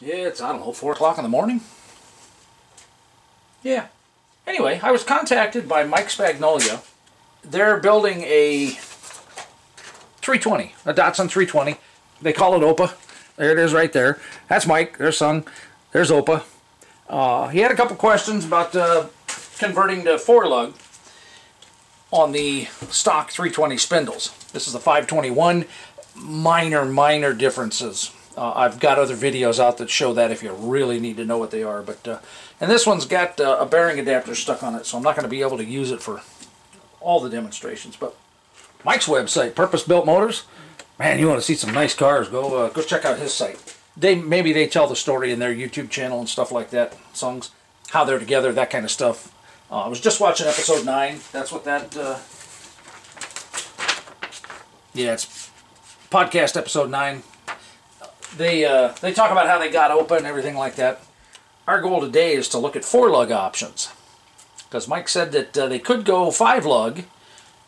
Yeah, it's, I don't know, 4 o'clock in the morning? Yeah. Anyway, I was contacted by Mike Spagnolia. They're building a 320, a Datsun 320. They call it Opa. There it is right there. That's Mike, their son. There's Opa. He had a couple questions about converting to 4-lug on the stock 320 spindles. This is the 521. Minor differences. I've got other videos out that show that if you really need to know what they are. But and this one's got a bearing adapter stuck on it, so I'm not going to be able to use it for all the demonstrations. But Mike's website, Purpose Built Motors, man, you want to see some nice cars, go check out his site. Maybe they tell the story in their YouTube channel and stuff like that, songs, how they're together, that kind of stuff. I was just watching episode 9. That's what that, yeah, it's podcast episode 9. They talk about how they got Opa and everything like that. Our goal today is to look at 4-lug options, because Mike said that they could go 5-lug,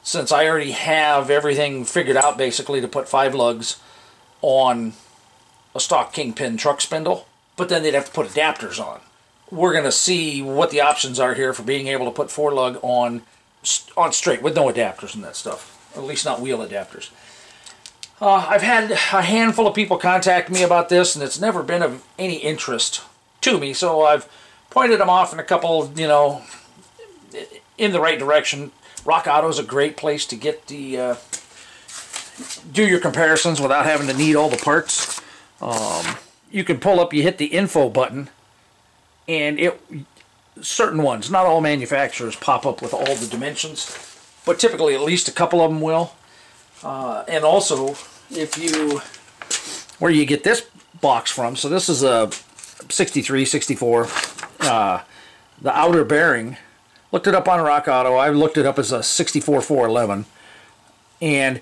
since I already have everything figured out basically to put 5 lugs on a stock Kingpin truck spindle, but then they'd have to put adapters on. We're going to see what the options are here for being able to put 4-lug on straight with no adapters and that stuff, at least not wheel adapters. I've had a handful of people contact me about this, and it's never been of any interest to me, so I've pointed them off in a couple, you know, in the right direction. Rock Auto is a great place to get the do your comparisons without having to need all the parts. You can pull up, you hit the info button, and certain ones, not all manufacturers pop up with all the dimensions, but typically at least a couple of them will. And also, where you get this box from, so this is a 63, 64, the outer bearing, looked it up on Rock Auto. I looked it up as a 64 411, and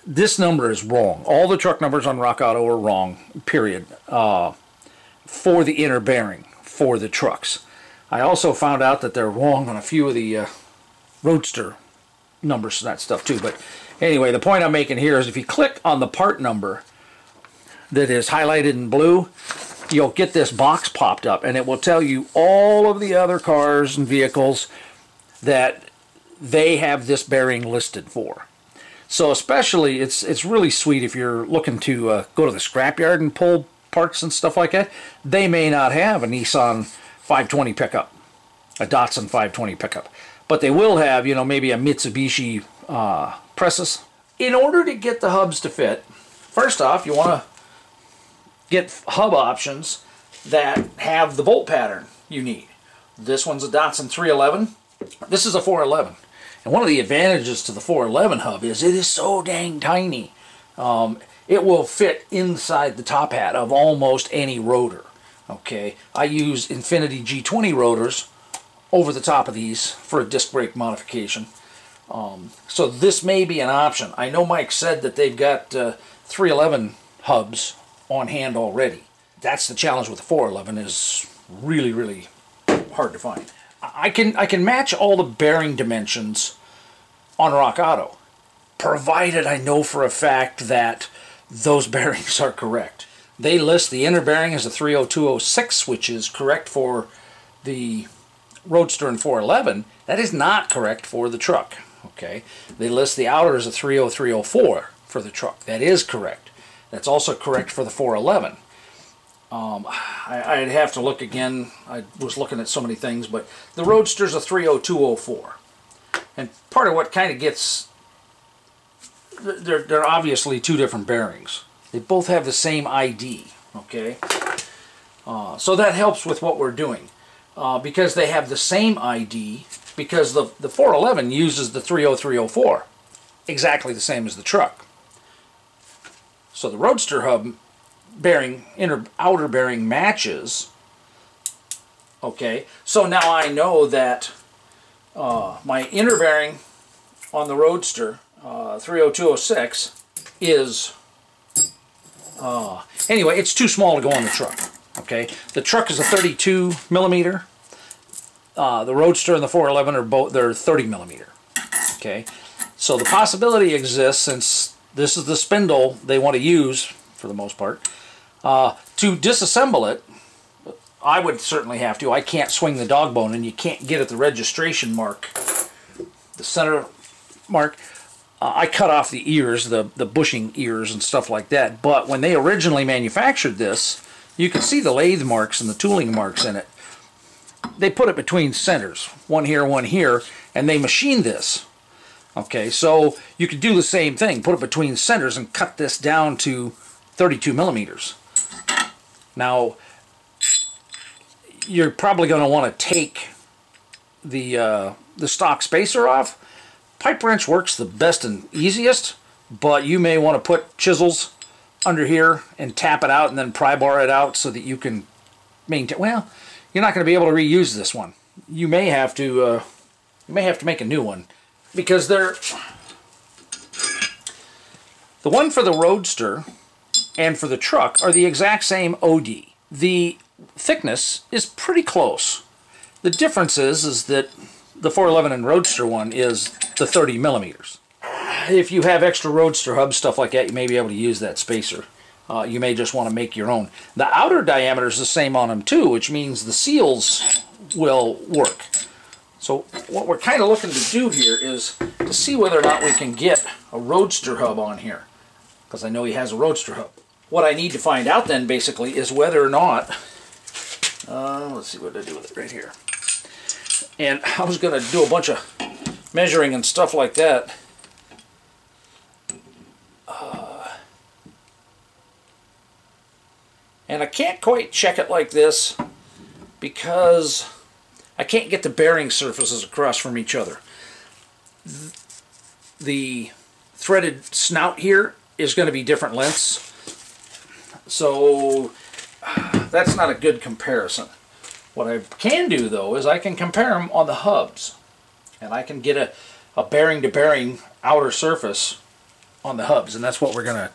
this number is wrong. All the truck numbers on Rock Auto are wrong, period, for the inner bearing for the trucks. I also found out that they're wrong on a few of the Roadster numbers and that stuff too. But anyway, the point I'm making here is if you click on the part number that is highlighted in blue, you'll get this box popped up, and it will tell you all of the other cars and vehicles that they have this bearing listed for. So especially, it's really sweet if you're looking to go to the scrapyard and pull parts and stuff like that. They may not have a Nissan 520 pickup, a Datsun 520 pickup, but they will have, you know, maybe a Mitsubishi presses. In order to get the hubs to fit, first off, you want to get hub options that have the bolt pattern you need. This one's a Datsun 311. This is a 411. And one of the advantages to the 411 hub is it is so dang tiny. It will fit inside the top hat of almost any rotor. Okay, I use Infinity G20 rotors over the top of these for a disc brake modification. So this may be an option. I know Mike said that they've got 311 hubs on hand already. That's the challenge with the 411, is really hard to find. I can match all the bearing dimensions on Rock Auto, provided I know for a fact that those bearings are correct. They list the inner bearing as a 30206, which is correct for the Roadster and 411. That is not correct for the truck. Okay, they list the outer as a 30304 for the truck. That is correct. That's also correct for the 411. I'd have to look again. I was looking at so many things, but the Roadster's a 30204. And part of what kind of gets... They're obviously two different bearings. They both have the same ID, okay? So that helps with what we're doing. Because they have the same ID, because the 411 uses the 30304, exactly the same as the truck. So the Roadster hub bearing, outer bearing matches. Okay, so now I know that my inner bearing on the Roadster, 30206, is, anyway, it's too small to go on the truck. Okay, the truck is a 32 millimeter. The Roadster and the 411 are both, they're 30 millimeter. Okay, so the possibility exists, since this is the spindle they want to use for the most part, To disassemble it, I would certainly have to. I can't swing the dog bone, and you can't get at the registration mark, the center mark. I cut off the ears, the bushing ears and stuff like that. But when they originally manufactured this, you can see the lathe marks and the tooling marks in it. They put it between centers, one here, and they machined this. Okay, so you could do the same thing, put it between centers and cut this down to 32 millimeters. Now, you're probably going to want to take the stock spacer off. Pipe wrench works the best and easiest, but you may want to put chisels under here and tap it out and then pry bar it out so that you can maintain. Well, you're not going to be able to reuse this one. You may have to make a new one, because the one for the Roadster and for the truck are the exact same OD. The thickness is pretty close. The difference is that the 411 and Roadster one is the 30 millimeters. If you have extra Roadster hubs, stuff like that, you may be able to use that spacer. You may just want to make your own. The outer diameter is the same on them too, which means the seals will work. So what we're kind of looking to do here is to see whether or not we can get a Roadster hub on here, because I know he has a Roadster hub. What I need to find out then basically is whether or not, let's see what I do with it right here. And I was going to do a bunch of measuring and stuff like that. And I can't quite check it like this because I can't get the bearing surfaces across from each other. The threaded snout here is going to be different lengths, so that's not a good comparison. What I can do though is I can compare them on the hubs, and I can get a bearing to bearing outer surface on the hubs, and that's what we're gonna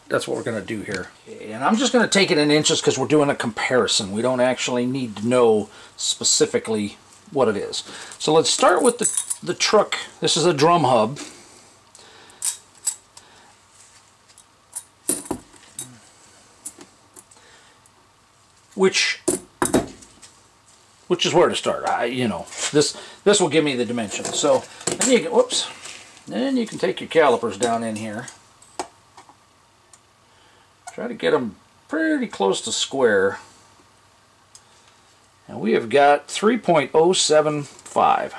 do here. And I'm just gonna take it in inches because we're doing a comparison. We don't actually need to know specifically what it is. So let's start with the truck. This is a drum hub. Which is where to start. You know, this will give me the dimensions. So then you can, whoops, then you can take your calipers down in here. Try to get them pretty close to square. And we have got 3.075.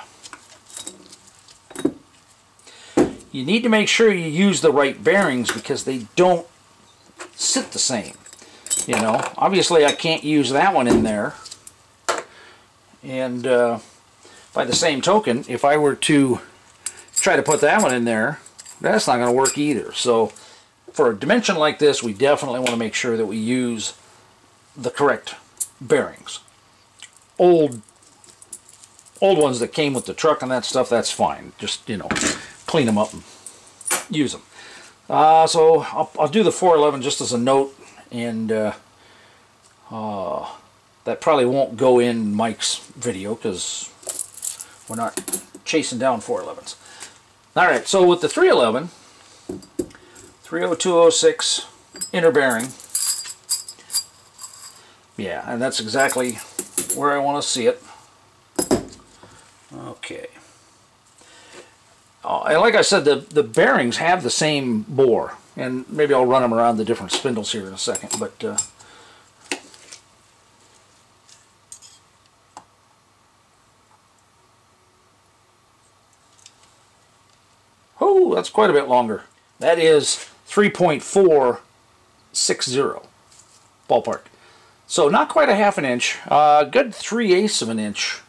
You need to make sure you use the right bearings because they don't sit the same. You know, obviously I can't use that one in there. And by the same token, if I were to try to put that one in there, that's not going to work either. So for a dimension like this, we definitely want to make sure that we use the correct bearings. Old ones that came with the truck and that stuff, that's fine. Just, you know, clean them up and use them. So I'll do the 411 just as a note, and that probably won't go in Mike's video because we're not chasing down 411s. Alright, so with the 311, 30206 inner bearing, yeah, and that's exactly where I want to see it. Okay. And like I said, the bearings have the same bore, and maybe I'll run them around the different spindles here in a second, but oh, that's quite a bit longer. That is 3.460 ballpark. So not quite a half an inch, good 3/8 of an inch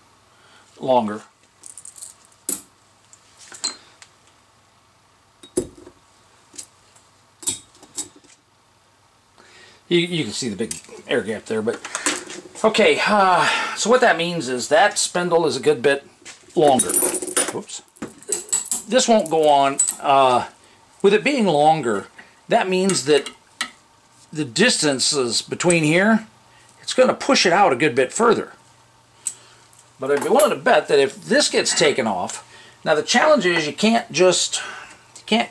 longer. You can see the big air gap there, but okay. So what that means is that spindle is a good bit longer. Whoops. This won't go on. With it being longer, that means that the distances between here, it's going to push it out a good bit further. But I'd be willing to bet that if this gets taken off, now the challenge is you can't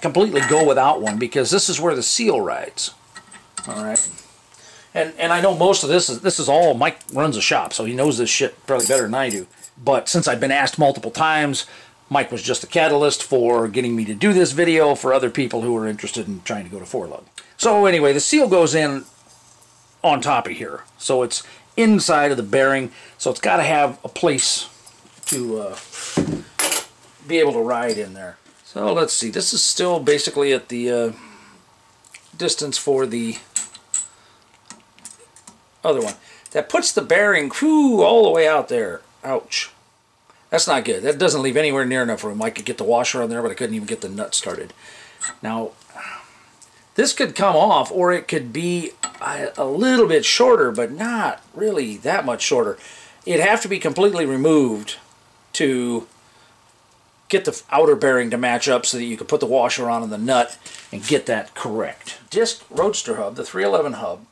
completely go without one because this is where the seal rides. All right. And I know most of this is all, Mike runs a shop, so he knows this shit probably better than I do. But since I've been asked multiple times, Mike was just a catalyst for getting me to do this video for other people who are interested in trying to go to 4-lug. So anyway, the seal goes in on top of here. So it's inside of the bearing, so it's got to have a place to be able to ride in there. So let's see, this is still basically at the distance for the other one. That puts the bearing all the way out there. Ouch. That's not good. That doesn't leave anywhere near enough room. I could get the washer on there, but I couldn't even get the nut started. Now, this could come off, or it could be a little bit shorter, but not really that much shorter. It'd have to be completely removed to get the outer bearing to match up so that you could put the washer on and the nut and get that correct. Disc Roadster hub, the 311 hub,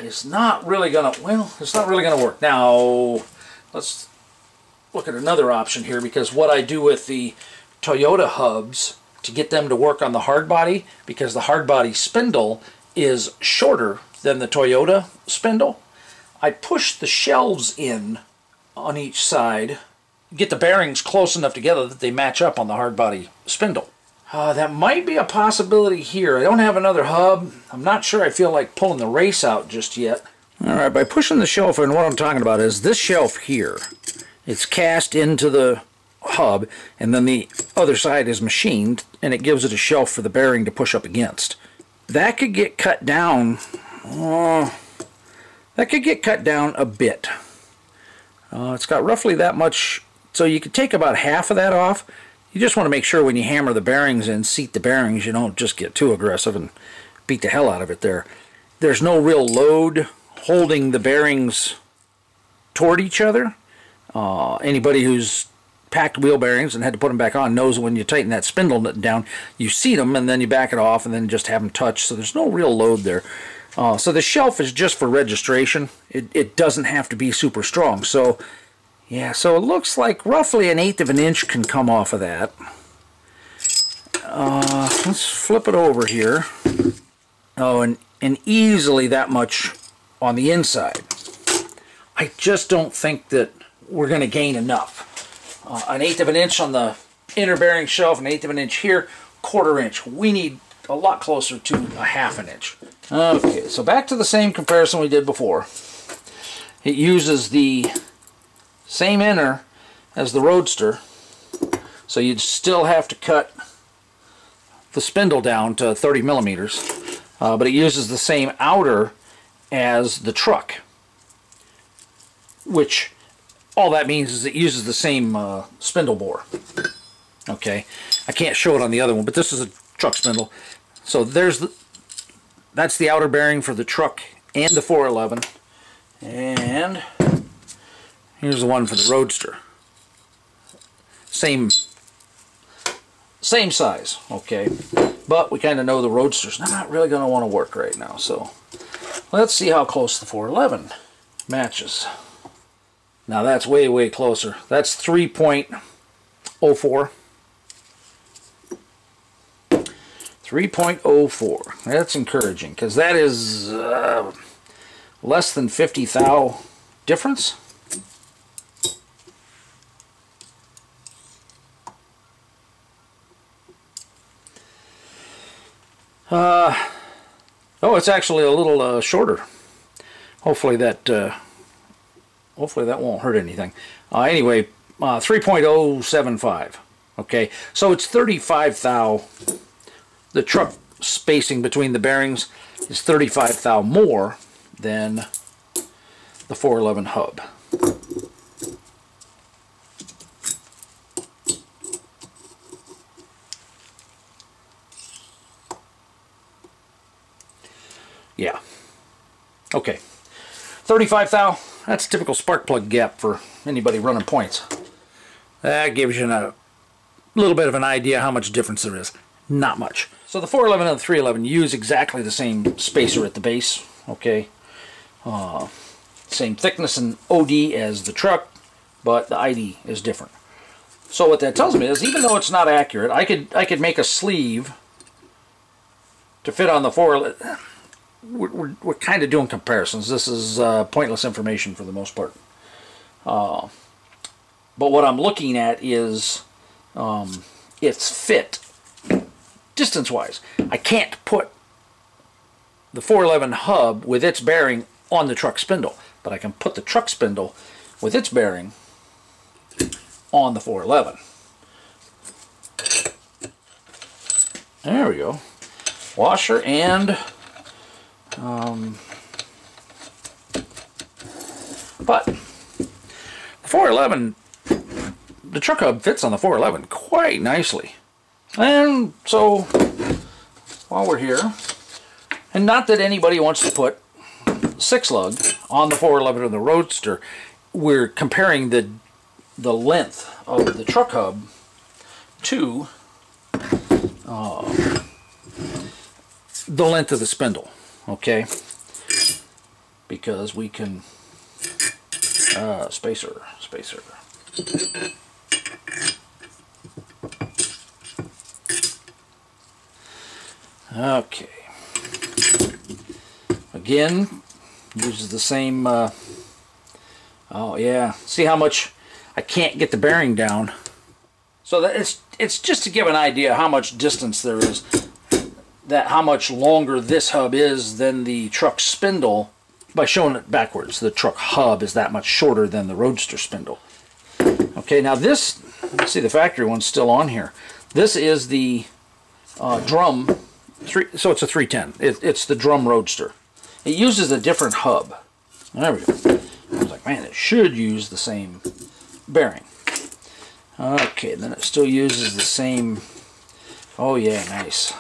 is not really gonna, well, it's not really gonna work. Now, let's look at another option here, because what I do with the Toyota hubs to get them to work on the hard body, because the hard body spindle is shorter than the Toyota spindle, I push the shelves in on each side, get the bearings close enough together that they match up on the hard body spindle. That might be a possibility here. I don't have another hub. I'm not sure I feel like pulling the race out just yet. Alright, by pushing the shelf in, what I'm talking about is this shelf here. It's cast into the hub, and then the other side is machined, and it gives it a shelf for the bearing to push up against. That could get cut down. That could get cut down a bit. It's got roughly that much, so you could take about half of that off. You just want to make sure when you hammer the bearings in, seat the bearings, you don't just get too aggressive and beat the hell out of it there. There's no real load holding the bearings toward each other. Anybody who's packed wheel bearings and had to put them back on knows when you tighten that spindle down, you seat them and then you back it off and then just have them touch, so there's no real load there. So the shelf is just for registration. It doesn't have to be super strong. So yeah, so it looks like roughly 1/8 of an inch can come off of that. Let's flip it over here. Oh, and easily that much on the inside. I just don't think that we're going to gain enough. 1/8 of an inch on the inner bearing shelf, 1/8 of an inch here, 1/4 inch. We need a lot closer to 1/2 an inch. Okay, so back to the same comparison we did before. It uses the same inner as the Roadster, so you'd still have to cut the spindle down to 30 millimeters, but it uses the same outer as the truck, which all that means is it uses the same spindle bore. Okay, I can't show it on the other one, but this is a truck spindle. So that's the outer bearing for the truck and the 411, and here's the one for the Roadster. Same size, okay, but we kind of know the Roadster's not really going to want to work right now, so let's see how close the 411 matches. Now that's way, way closer. That's 3.04. 3.04. That's encouraging, because that is less than 50 thou difference. Oh, it's actually a little shorter. Hopefully that won't hurt anything. Anyway, 3.075. Okay, so it's 35 thou. The truck spacing between the bearings is 35 thou more than the 411 hub. Yeah. Okay. 35 thou, that's a typical spark plug gap for anybody running points. That gives you a little bit of an idea how much difference there is. Not much. So the 411 and the 311 use exactly the same spacer at the base. Okay. Same thickness and OD as the truck, but the ID is different. So what that tells me is, even though it's not accurate, I could make a sleeve to fit on the 411. we're kind of doing comparisons. This is pointless information for the most part. But what I'm looking at is its fit distance-wise. I can't put the 411 hub with its bearing on the truck spindle, but I can put the truck spindle with its bearing on the 411. There we go. Washer and but the 411, the truck hub fits on the 411 quite nicely. And so while we're here, and not that anybody wants to put 6-lug on the 411 or the Roadster, we're comparing the length of the truck hub to the length of the spindle, okay? Because we can spacer. Okay. Again, uses the same. Oh yeah. See how much I can't get the bearing down. So that it's just to give an idea how much distance there is. That how much longer this hub is than the truck spindle. By showing it backwards, the truck hub is that much shorter than the Roadster spindle. Okay, now this, let's see, the factory one's still on here. This is the drum, so it's a 310. It's the drum Roadster. It uses a different hub. There we go. I was like, man, it should use the same bearing. Okay, then it still uses the same, oh yeah, nice.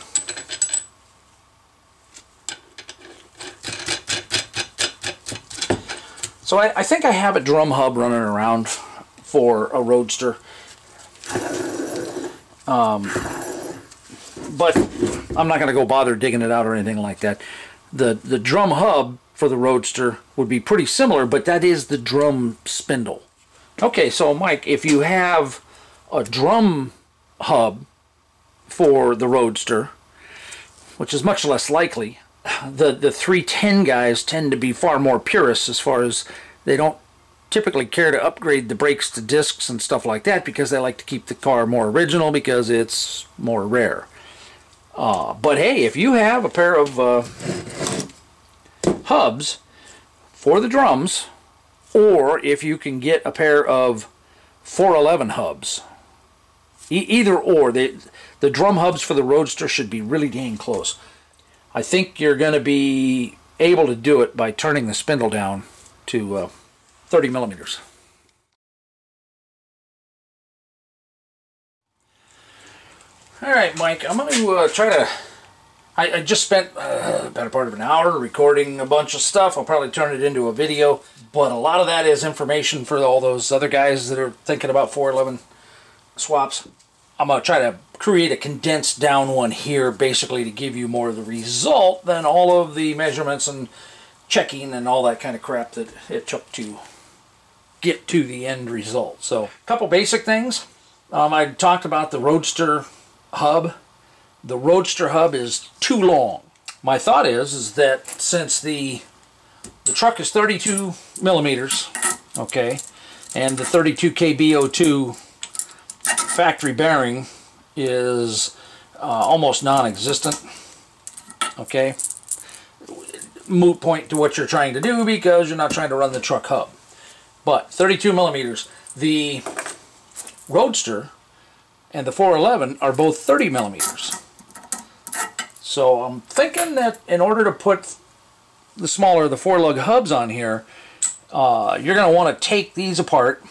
So I think I have a drum hub running around for a Roadster. But I'm not going to go bother digging it out or anything like that. The drum hub for the Roadster would be pretty similar, but that is the drum spindle. Okay, so Mike, if you have a drum hub for the Roadster, which is much less likely, the 310 guys tend to be far more purists as far as they don't typically care to upgrade the brakes to discs and stuff like that because they like to keep the car more original because it's more rare. But hey, if you have a pair of hubs for the drums, or if you can get a pair of 411 hubs, either or, the drum hubs for the Roadster should be really dang close. I think you're going to be able to do it by turning the spindle down to 30 millimeters. Alright, Mike, I'm going to try to... I just spent about a part of an hour recording a bunch of stuff. I'll probably turn it into a video, but a lot of that is information for all those other guys that are thinking about 411 swaps. I'm going to try to create a condensed down one here, basically to give you more of the result than all of the measurements and checking and all that kind of crap that it took to get to the end result. So, a couple basic things. I talked about the Roadster hub. The Roadster hub is too long. My thought is that since the truck is 32 millimeters, okay, and the 32 kbo2 factory bearing is almost non-existent, okay, moot point to what you're trying to do because you're not trying to run the truck hub. But 32 millimeters, the Roadster and the 411 are both 30 millimeters. So I'm thinking that in order to put the smaller, the 4-lug hubs on here, you're going to want to take these apart.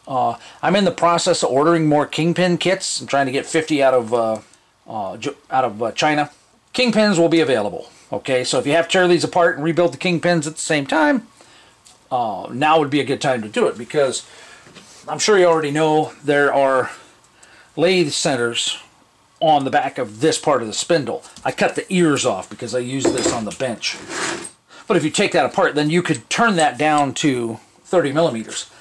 I'm in the process of ordering more kingpin kits. I'm trying to get 50 out of China. Kingpins will be available. Okay, so if you have to tear these apart and rebuild the kingpins at the same time, now would be a good time to do it, because I'm sure you already know there are lathe centers on the back of this part of the spindle. I cut the ears off because I use this on the bench. But if you take that apart, then you could turn that down to 30 millimeters.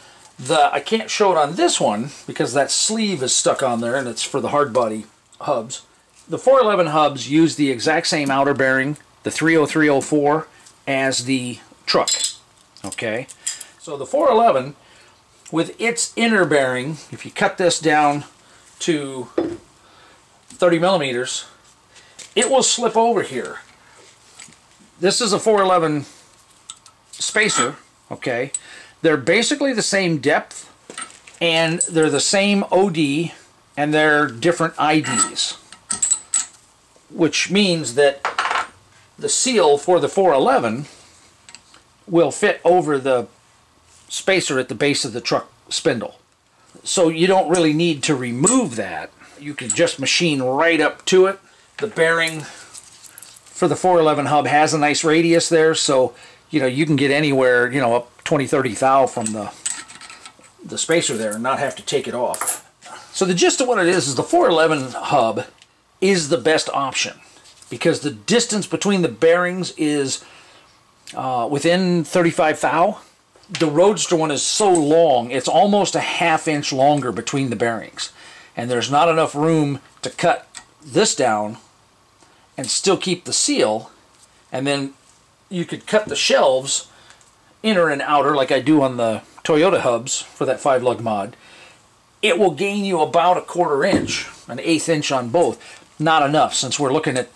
I can't show it on this one because that sleeve is stuck on there and it's for the hard body hubs. The 411 hubs use the exact same outer bearing, the 30304, as the truck. Okay, so the 411 with its inner bearing, if you cut this down to 30 millimeters, it will slip over here. This is a 411 spacer, okay? They're basically the same depth, and they're the same OD, and they're different IDs, which means that the seal for the 411 will fit over the spacer at the base of the truck spindle. So you don't really need to remove that. You can just machine right up to it. The bearing for the 411 hub has a nice radius there, so you can get anywhere, up 20-30 thou from the spacer there and not have to take it off. So the gist of what it is the 411 hub is the best option because the distance between the bearings is within 35 thou. The Roadster one is so long, it's almost a ½ inch longer between the bearings. And there's not enough room to cut this down and still keep the seal. And then you could cut the shelves, inner and outer, like I do on the Toyota hubs for that 5-lug mod. It will gain you about a ¼ inch, an 1/8 inch on both. Not enough, since we're looking at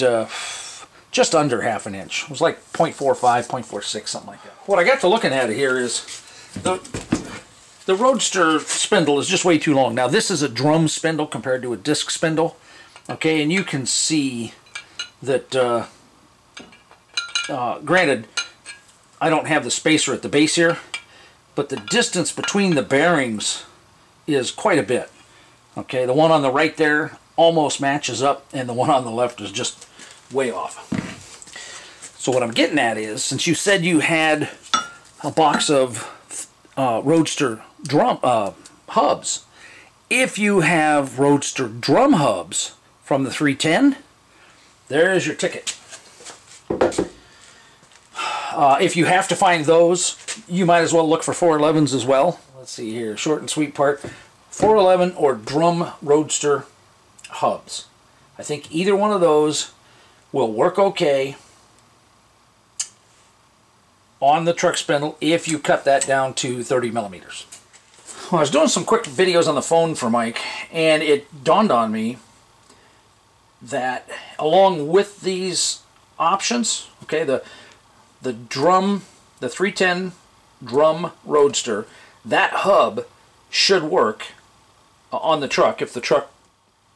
just under ½ an inch. It was like 0.45, 0.46, something like that. What I got to looking at here is the Roadster spindle is just way too long. Now this is a drum spindle compared to a disc spindle. Okay, and you can see that, granted, I don't have the spacer at the base here, but the distance between the bearings is quite a bit. Okay, the one on the right there almost matches up, and the one on the left is just way off. So what I'm getting at is, since you said you had a box of Roadster drum hubs, if you have Roadster drum hubs from the 310, there's your ticket. If you have to find those, you might as well look for 411s as well. Let's see here, short and sweet part. 411 or drum Roadster hubs. I think either one of those will work okay on the truck spindle if you cut that down to 30 millimeters. Well, I was doing some quick videos on the phone for Mike, and it dawned on me that along with these options, okay, the 310 drum Roadster, that hub should work on the truck if the truck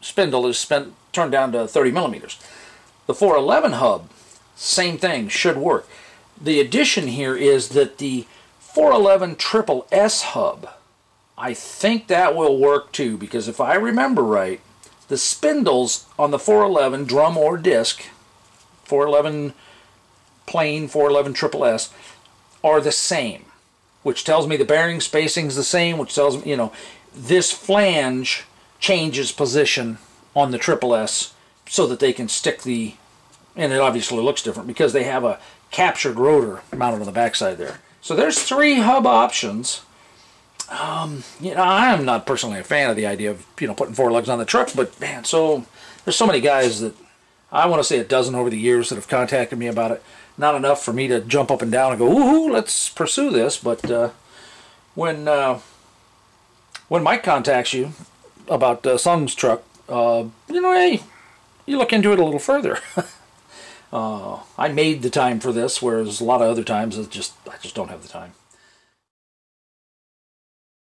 spindle is turned down to 30 millimeters. The 411 hub, same thing, should work. The addition here is that the 411 Triple S hub, I think that will work too, because if I remember right, the spindles on the 411 drum or disc, 411 plain, 411 Triple S, are the same, which tells me the bearing spacing is the same, which tells me, this flange changes position on the Triple S so that they can stick the, and it obviously looks different because they have a captured rotor mounted on the backside there. So there's 3 hub options. I'm not personally a fan of the idea of, putting 4 lugs on the truck, but man, so there's so many guys that, I want to say a dozen over the years, that have contacted me about it. Not enough for me to jump up and down and go, ooh, let's pursue this, but when Mike contacts you about Sung's truck, hey, you look into it a little further. I made the time for this, whereas a lot of other times I just don't have the time.